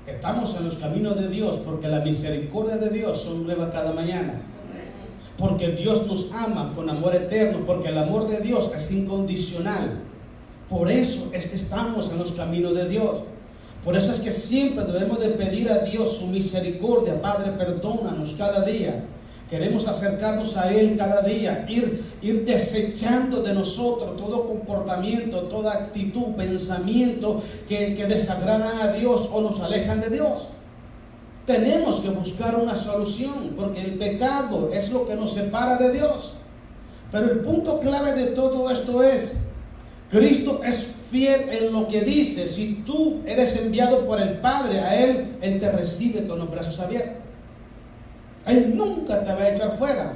Estamos en los caminos de Dios porque la misericordia de Dios son nuevas cada mañana. Porque Dios nos ama con amor eterno, porque el amor de Dios es incondicional. Por eso es que estamos en los caminos de Dios. Por eso es que siempre debemos de pedir a Dios su misericordia. Padre, perdónanos cada día. Queremos acercarnos a Él cada día, ir desechando de nosotros todo comportamiento, toda actitud, pensamiento que desagradan a Dios o nos alejan de Dios. Tenemos que buscar una solución, porque el pecado es lo que nos separa de Dios. Pero el punto clave de todo esto es, Cristo es fiel en lo que dice. Si tú eres enviado por el Padre a Él, Él te recibe con los brazos abiertos. Él nunca te va a echar fuera.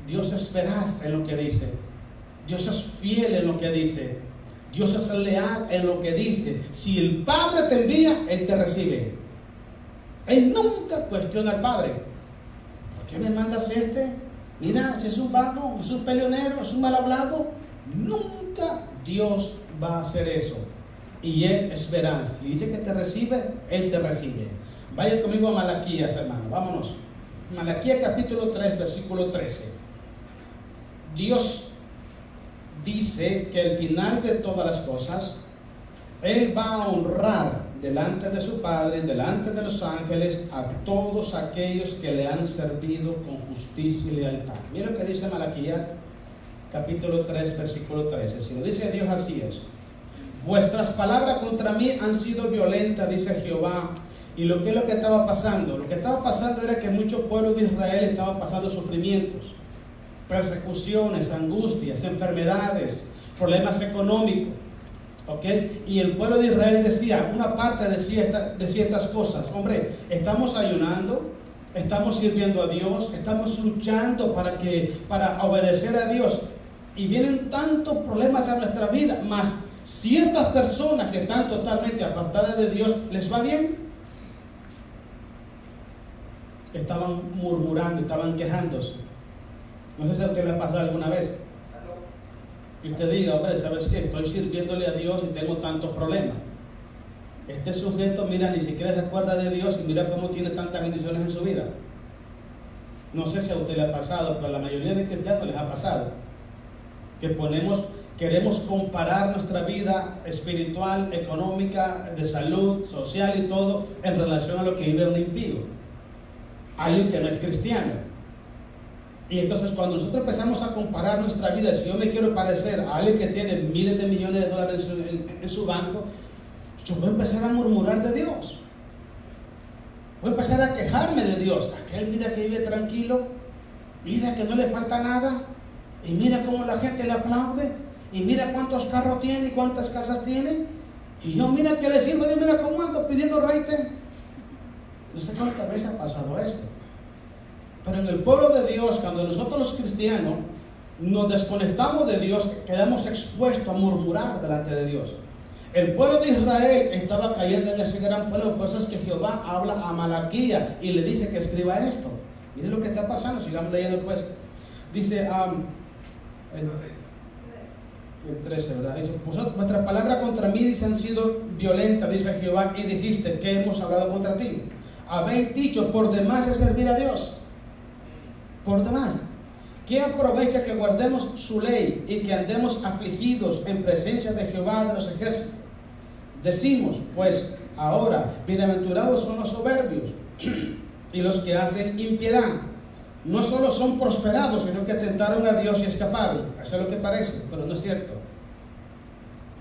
Dios es veraz en lo que dice. Dios es fiel en lo que dice. Dios es leal en lo que dice. Si el Padre te envía, Él te recibe. Él nunca cuestiona al Padre. ¿Por qué me mandas este? Mira, si es un vago, es un peleonero, es un mal hablado. Nunca Dios va a hacer eso. Y Él es veraz. Si dice que te recibe, Él te recibe. Vaya conmigo a Malaquías, hermano. Vámonos. Malaquías capítulo 3, versículo 13. Dios dice que al final de todas las cosas, Él va a honrar delante de su Padre, delante de los ángeles, a todos aquellos que le han servido con justicia y lealtad. Mira lo que dice Malaquías capítulo 3, versículo 13. Si lo dice Dios, así es. Vuestras palabras contra mí han sido violentas, dice Jehová. ¿Y lo que es lo que estaba pasando? Lo que estaba pasando era que muchos pueblos de Israel estaban pasando sufrimientos, persecuciones, angustias, enfermedades, problemas económicos. ¿Okay? Y el pueblo de Israel decía, una parte decía estas cosas. Hombre, estamos ayunando, estamos sirviendo a Dios, estamos luchando para obedecer a Dios. Y vienen tantos problemas a nuestra vida, más ciertas personas que están totalmente apartadas de Dios, ¿les va bien? Estaban murmurando, estaban quejándose. No sé si a usted le ha pasado alguna vez. Y usted diga, hombre, ¿sabes qué? Estoy sirviéndole a Dios y tengo tantos problemas. Este sujeto, mira, ni siquiera se acuerda de Dios y mira cómo tiene tantas bendiciones en su vida. No sé si a usted le ha pasado, pero a la mayoría de cristianos les ha pasado. Que queremos comparar nuestra vida espiritual, económica, de salud, social y todo en relación a lo que vive un impío. Alguien que no es cristiano. Y entonces cuando nosotros empezamos a comparar nuestra vida, si yo me quiero parecer a alguien que tiene miles de millones de dólares en su banco, yo voy a empezar a murmurar de Dios. Voy a empezar a quejarme de Dios. Aquel mira que vive tranquilo, mira que no le falta nada, y mira cómo la gente le aplaude, y mira cuántos carros tiene y cuántas casas tiene, y yo mira que le sirvo, y mira cómo ando pidiendo raite. No sé cuántas veces ha pasado esto. Pero en el pueblo de Dios, cuando nosotros los cristianos nos desconectamos de Dios, quedamos expuestos a murmurar delante de Dios. El pueblo de Israel estaba cayendo en ese gran pueblo, por eso es que Jehová habla a Malaquías y le dice que escriba esto. Miren lo que está pasando, sigamos leyendo pues. Dice el 13, ¿verdad? Dice, vuestras palabras contra mí han sido violentas, dice Jehová, y dijiste que hemos hablado contra ti. Habéis dicho, por demás es servir a Dios. Por demás. ¿Qué aprovecha que guardemos su ley y que andemos afligidos en presencia de Jehová de los ejércitos? Decimos, pues, ahora, bienaventurados son los soberbios y los que hacen impiedad. No solo son prosperados, sino que tentaron a Dios y escaparon. Eso es lo que parece, pero no es cierto.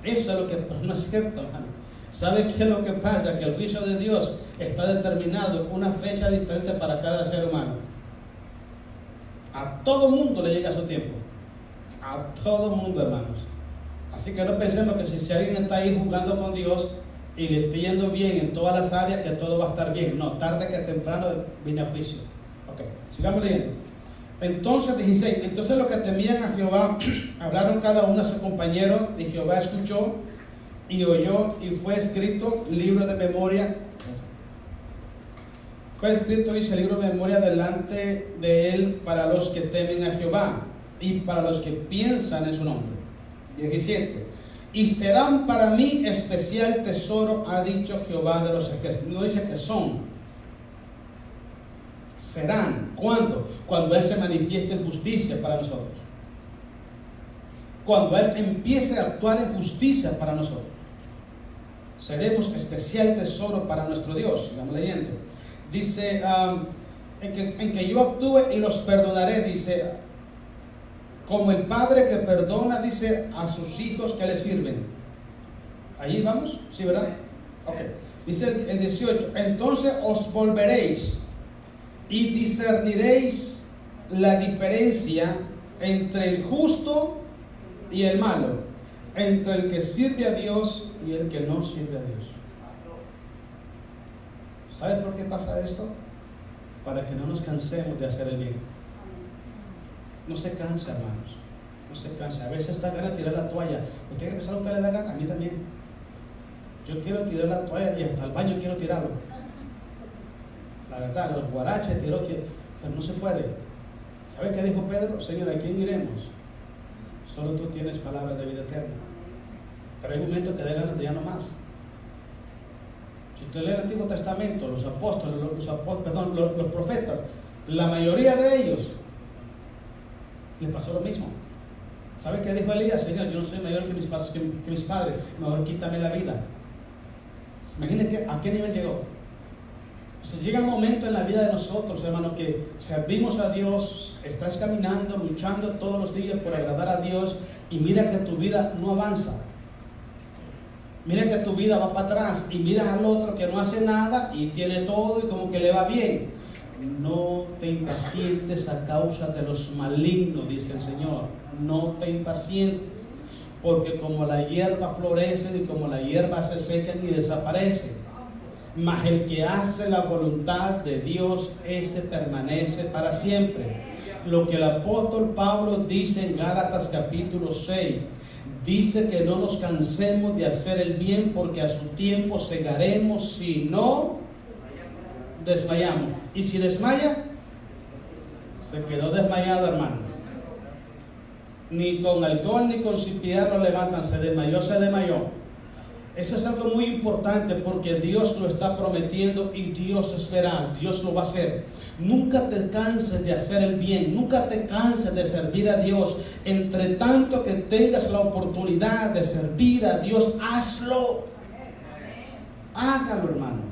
Eso es lo que no es cierto, hermano. ¿Sabe qué es lo que pasa? Que el juicio de Dios está determinado en una fecha diferente para cada ser humano. A todo mundo le llega su tiempo. A todo mundo, hermanos. Así que no pensemos que si alguien está ahí jugando con Dios y le está yendo bien en todas las áreas, que todo va a estar bien. No, tarde que temprano viene a juicio. Ok, sigamos leyendo. Entonces, 16. Entonces los que temían a Jehová hablaron cada uno a su compañero, y Jehová escuchó y oyó, y fue escrito libro de memoria. Fue escrito, dice, el libro de memoria delante de él para los que temen a Jehová y para los que piensan en su nombre. 17. Y serán para mí especial tesoro, ha dicho Jehová de los ejércitos. No dice que son. Serán. ¿Cuándo? Cuando Él se manifieste en justicia para nosotros. Cuando Él empiece a actuar en justicia para nosotros. Seremos especial tesoro para nuestro Dios. Sigamos leyendo. Dice, en que yo actúe y los perdonaré, dice, como el padre que perdona, dice, a sus hijos que le sirven. ¿Allí vamos? ¿Sí, verdad? Ok. Dice el 18, entonces os volveréis y discerniréis la diferencia entre el justo y el malo, entre el que sirve a Dios y el que no sirve a Dios. ¿Sabe por qué pasa esto? Para que no nos cansemos de hacer el bien. No se cansa, hermanos. No se cansa. A veces da gana de tirar la toalla. ¿Usted cree que solo a usted le da gana? A mí también. Yo quiero tirar la toalla y hasta el baño quiero tirarlo. La verdad, los guaraches tiró, pero no se puede. ¿Sabe qué dijo Pedro? Señor, ¿a quién iremos? Solo tú tienes palabras de vida eterna. Pero hay momentos que da ganas de ya no más. Si usted lee el Antiguo Testamento, los apóstoles, los profetas, la mayoría de ellos les pasó lo mismo. ¿Sabe qué dijo Elías? Señor, yo no soy mayor que mis padres, mejor quítame la vida. Imagínate a qué nivel llegó. O sea, llega un momento en la vida de nosotros, hermano, que servimos a Dios, estás caminando, luchando todos los días por agradar a Dios, y mira que tu vida no avanza. Mira que tu vida va para atrás y miras al otro que no hace nada y tiene todo y como que le va bien. No te impacientes a causa de los malignos, dice el Señor. No te impacientes, porque como la hierba florece y como la hierba se seca y desaparece, mas el que hace la voluntad de Dios, ese permanece para siempre. Lo que el apóstol Pablo dice en Gálatas capítulo 6, dice que no nos cansemos de hacer el bien, porque a su tiempo segaremos si no desmayamos. Y si desmaya, se quedó desmayado, hermano. Ni con alcohol ni con cipiar lo levantan. Se desmayó, se desmayó. Eso es algo muy importante, porque Dios lo está prometiendo y Dios espera, Dios lo va a hacer. Nunca te canses de hacer el bien, nunca te canses de servir a Dios. Entre tanto que tengas la oportunidad de servir a Dios, hazlo. Hágalo, hermanos.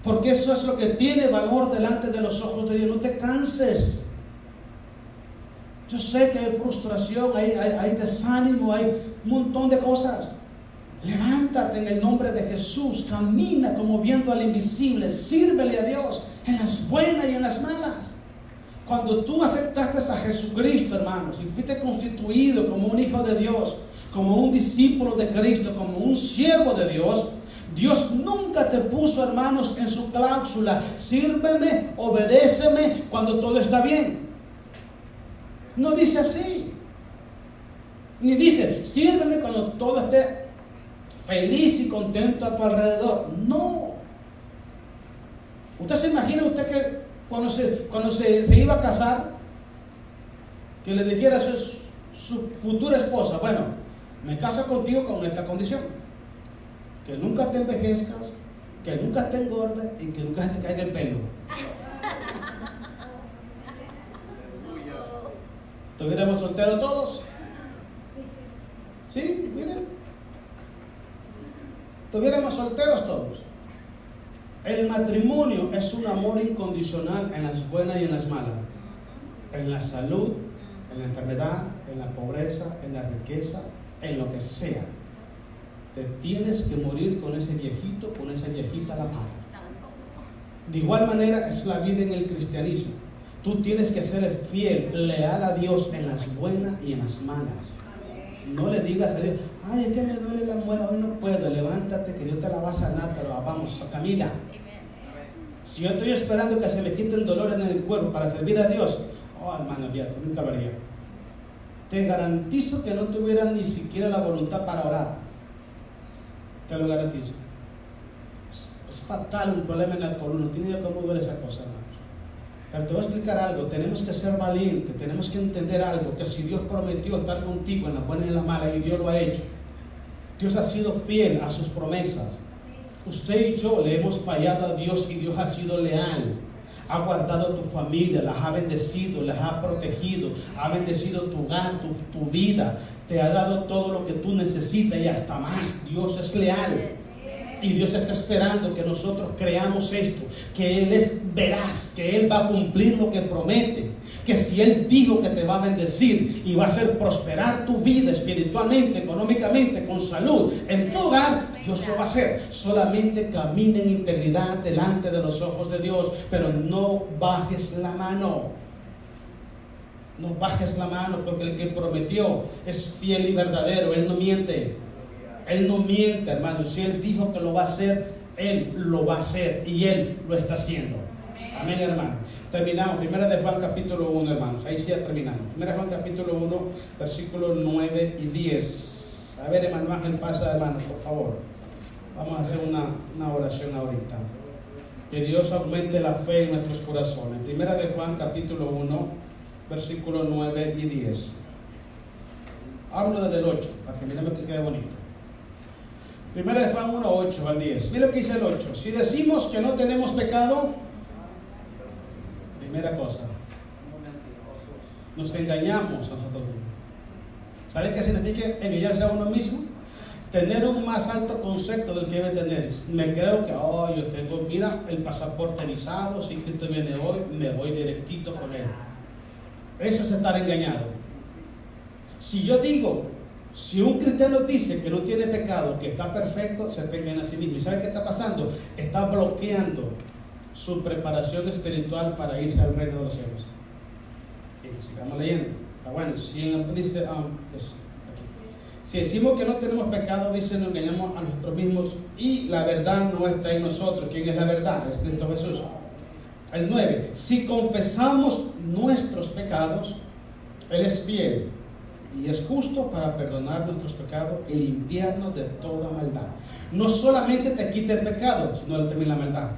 Porque eso es lo que tiene valor delante de los ojos de Dios. No te canses. Yo sé que hay frustración, hay desánimo, hay un montón de cosas. Levántate en el nombre de Jesús, camina como viendo al invisible, sírvele a Dios en las buenas y en las malas. Cuando tú aceptaste a Jesucristo, hermanos, y fuiste constituido como un hijo de Dios, como un discípulo de Cristo, como un siervo de Dios, Dios nunca te puso, hermanos, en su cláusula: sírveme, obedéceme cuando todo está bien. No dice así. Ni dice: sírveme cuando todo esté feliz y contento a tu alrededor. No. Usted se imagina que cuando se iba a casar, que le dijera a su futura esposa: bueno, me caso contigo con esta condición: que nunca te envejezcas, que nunca te engordes y que nunca se te caiga el pelo. ¿Estuviéramos solteros todos? Sí, miren. Estuviéramos solteros todos. El matrimonio es un amor incondicional en las buenas y en las malas. En la salud, en la enfermedad, en la pobreza, en la riqueza, en lo que sea. Te tienes que morir con ese viejito, con esa viejita a la par. De igual manera es la vida en el cristianismo. Tú tienes que ser fiel, leal a Dios en las buenas y en las malas. No le digas a Dios: ay, es que me duele la muela, hoy no puedo. Levántate, que Dios te la va a sanar, pero vamos, camina. Si yo estoy esperando que se me quiten dolores en el cuerpo para servir a Dios, oh, hermano, ya, nunca lo haría. Te garantizo que no tuvieran ni siquiera la voluntad para orar. Te lo garantizo. Es fatal un problema en la columna. No tiene idea cómo duele esa cosa, hermanos. Pero te voy a explicar algo. Tenemos que ser valientes. Tenemos que entender algo: que si Dios prometió estar contigo en la buena y en la mala, y Dios lo ha hecho, Dios ha sido fiel a sus promesas. Usted y yo le hemos fallado a Dios y Dios ha sido leal. Ha guardado tu familia, las ha bendecido, las ha protegido, ha bendecido tu hogar, tu vida. Te ha dado todo lo que tú necesitas y hasta más. Dios es leal. Y Dios está esperando que nosotros creamos esto, que Él es veraz, que Él va a cumplir lo que promete, que si Él dijo que te va a bendecir y va a hacer prosperar tu vida espiritualmente, económicamente, con salud, en tu hogar, Dios lo va a hacer. Solamente camina en integridad delante de los ojos de Dios, pero no bajes la mano. No bajes la mano, porque el que prometió es fiel y verdadero. Él no miente. Él no miente, hermano. Si Él dijo que lo va a hacer, Él lo va a hacer y Él lo está haciendo. Amén, hermano. Terminamos. Primera de Juan capítulo 1, hermanos. Ahí sí ya terminamos. Primera de Juan capítulo 1, versículos 9 y 10. A ver, hermano Ángel, pasa, hermano, por favor. Vamos a hacer una oración ahorita. Que Dios aumente la fe en nuestros corazones. Primera de Juan capítulo 1, versículos 9 y 10. Hablo desde el 8, para que miremos que quede bonito. Primera de Juan 1, 8 al 10. Mira lo que dice el 8. Si decimos que no tenemos pecado, primera cosa, nos engañamos a nosotros mismos. ¿Sabe qué significa engañarse a uno mismo? Tener un más alto concepto del que debe tener. Me creo que, yo tengo, mira, el pasaporte visado, si Cristo viene hoy, me voy directito con Él. Eso es estar engañado. Si yo digo, si un cristiano dice que no tiene pecado, que está perfecto, se engaña a sí mismo. ¿Y sabe qué está pasando? Está bloqueando su preparación espiritual para irse al reino de los cielos. Y sigamos leyendo. Está bueno. Si dice, si decimos que no tenemos pecado, dice, nos engañamos a nosotros mismos y la verdad no está en nosotros. ¿Quién es la verdad? Es Cristo Jesús. El 9. Si confesamos nuestros pecados, Él es fiel y es justo para perdonar nuestros pecados y limpiarnos de toda maldad. No solamente te quita el pecado, sino también la maldad.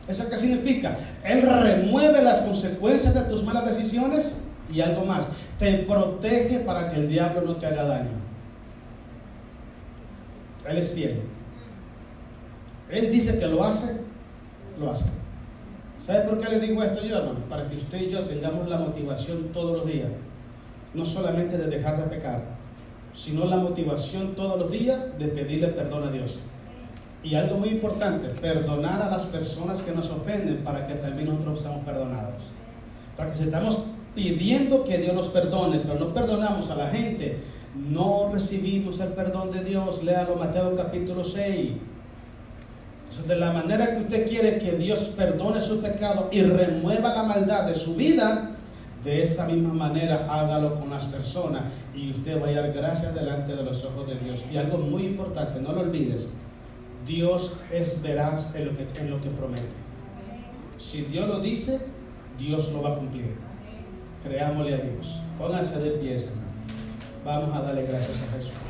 ¿Eso qué significa? Él remueve las consecuencias de tus malas decisiones y algo más. Te protege para que el diablo no te haga daño. Él es fiel. Él dice que lo hace, lo hace. ¿Sabe por qué le digo esto yo, hermano? Para que usted y yo tengamos la motivación todos los días. No solamente de dejar de pecar, sino la motivación todos los días de pedirle perdón a Dios. Y algo muy importante, perdonar a las personas que nos ofenden para que también nosotros seamos perdonados. Para que si estamos pidiendo que Dios nos perdone, pero no perdonamos a la gente. No recibimos el perdón de Dios. Léalo, Mateo capítulo 6. Entonces, de la manera que usted quiere que Dios perdone su pecado y remueva la maldad de su vida, de esa misma manera hágalo con las personas y usted va a hallar gracia delante de los ojos de Dios. Y algo muy importante, no lo olvides, Dios es veraz en lo que promete. Si Dios lo dice, Dios lo va a cumplir. Creámosle a Dios. Pónganse de pie, hermano. Vamos a darle gracias a Jesús.